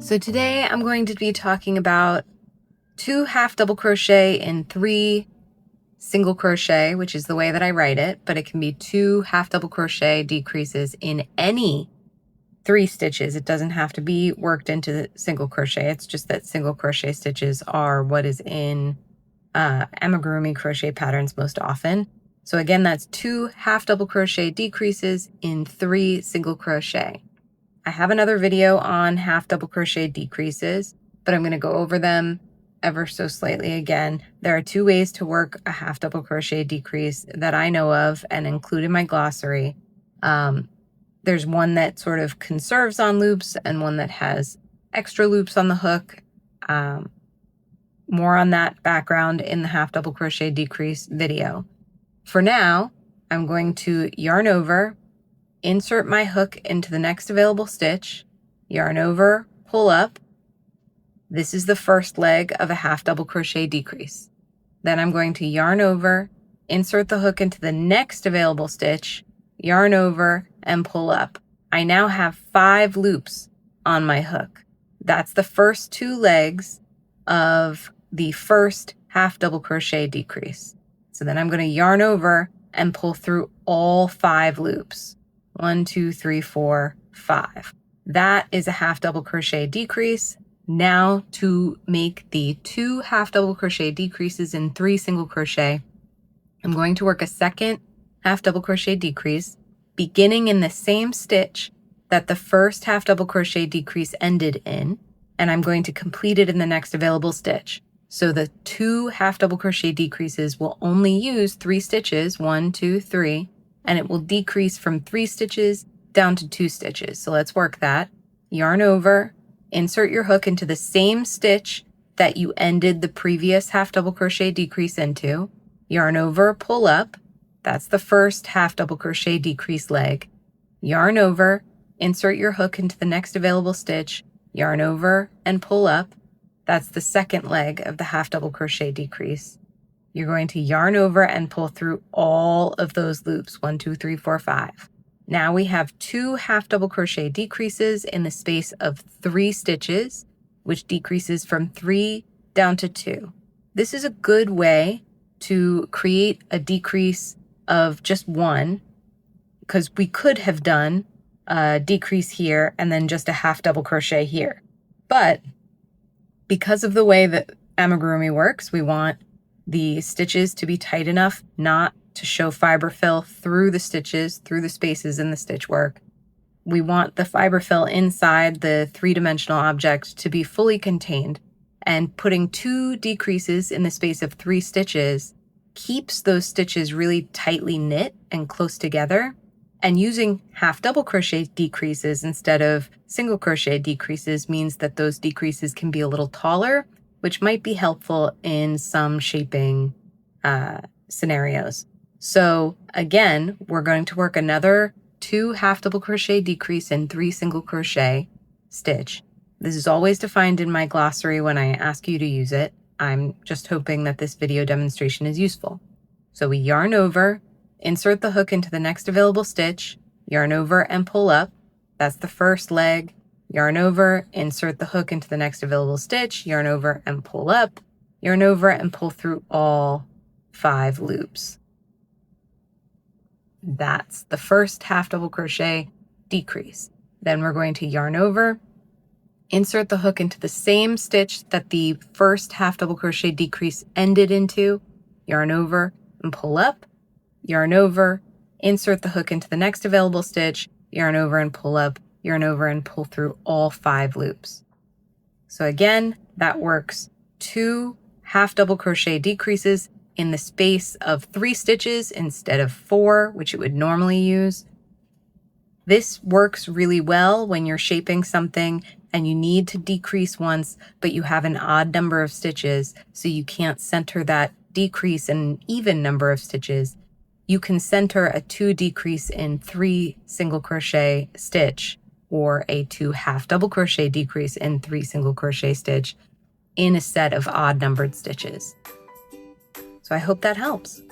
So today I'm going to be talking about 2 half double crochet and 3 single crochet, which is the way that I write it, but it can be 2 half double crochet decreases in any 3 stitches. It doesn't have to be worked into the single crochet. It's just that single crochet stitches are what is in amigurumi crochet patterns most often. So again, that's 2 half double crochet decreases in 3 single crochet. I have another video on half double crochet decreases, but I'm going to go over them ever so slightly again. There are 2 ways to work a half double crochet decrease that I know of and include in my glossary. There's one that sort of conserves on loops and one that has extra loops on the hook. More on that background in the half double crochet decrease video. For now, I'm going to yarn over, insert my hook into the next available stitch, yarn over, pull up. This is the first leg of a half double crochet decrease. Then I'm going to yarn over, insert the hook into the next available stitch, yarn over, and pull up. I now have 5 loops on my hook. That's the first 2 legs of the first half double crochet decrease. So then I'm going to yarn over and pull through all 5 loops. 1, 2, 3, 4, 5. That is a half double crochet decrease. Now to make the 2 half double crochet decreases in 3 single crochet, I'm going to work a second half double crochet decrease beginning in the same stitch that the first half double crochet decrease ended in, and I'm going to complete it in the next available stitch. So the 2 half double crochet decreases will only use 3 stitches, 1, 2, 3, and it will decrease from 3 stitches down to 2 stitches. So let's work that. Yarn over, insert your hook into the same stitch that you ended the previous half double crochet decrease into. Yarn over, pull up. That's the first half double crochet decrease leg. Yarn over, insert your hook into the next available stitch. Yarn over and pull up. That's the second leg of the half double crochet decrease. You're going to yarn over and pull through all of those loops, 1, 2, 3, 4, 5. Now we have 2 half double crochet decreases in the space of 3 stitches, which decreases from 3 down to 2. This is a good way to create a decrease of just 1, because we could have done a decrease here and then just a half double crochet here. But because of the way that amigurumi works, we want the stitches to be tight enough not to show fiber fill through the stitches, through the spaces in the stitch work. We want the fiber fill inside the 3-dimensional object to be fully contained, and putting 2 decreases in the space of 3 stitches keeps those stitches really tightly knit and close together. And using half double crochet decreases instead of single crochet decreases means that those decreases can be a little taller, which might be helpful in some shaping scenarios. So again, we're going to work another 2 half double crochet decrease and 3 single crochet stitch. This is always defined in my glossary when I ask you to use it. I'm just hoping that this video demonstration is useful. So we yarn over, insert the hook into the next available stitch, yarn over and pull up. That's the first leg. Yarn over, insert the hook into the next available stitch, yarn over and pull up, yarn over and pull through all 5 loops. That's the first half double crochet decrease. Then we're going to yarn over, insert the hook into the same stitch that the first half double crochet decrease ended into, yarn over and pull up, yarn over, insert the hook into the next available stitch, yarn over and pull up, yarn over and pull through all 5 loops. So again, that works 2 half double crochet decreases in the space of 3 stitches instead of 4, which it would normally use. This works really well when you're shaping something and you need to decrease once, but you have an odd number of stitches, so you can't center that decrease in an even number of stitches. You can center a 2 decrease in 3 single crochet stitch, or a 2 half double crochet decrease in 3 single crochet stitch in a set of odd numbered stitches. So I hope that helps.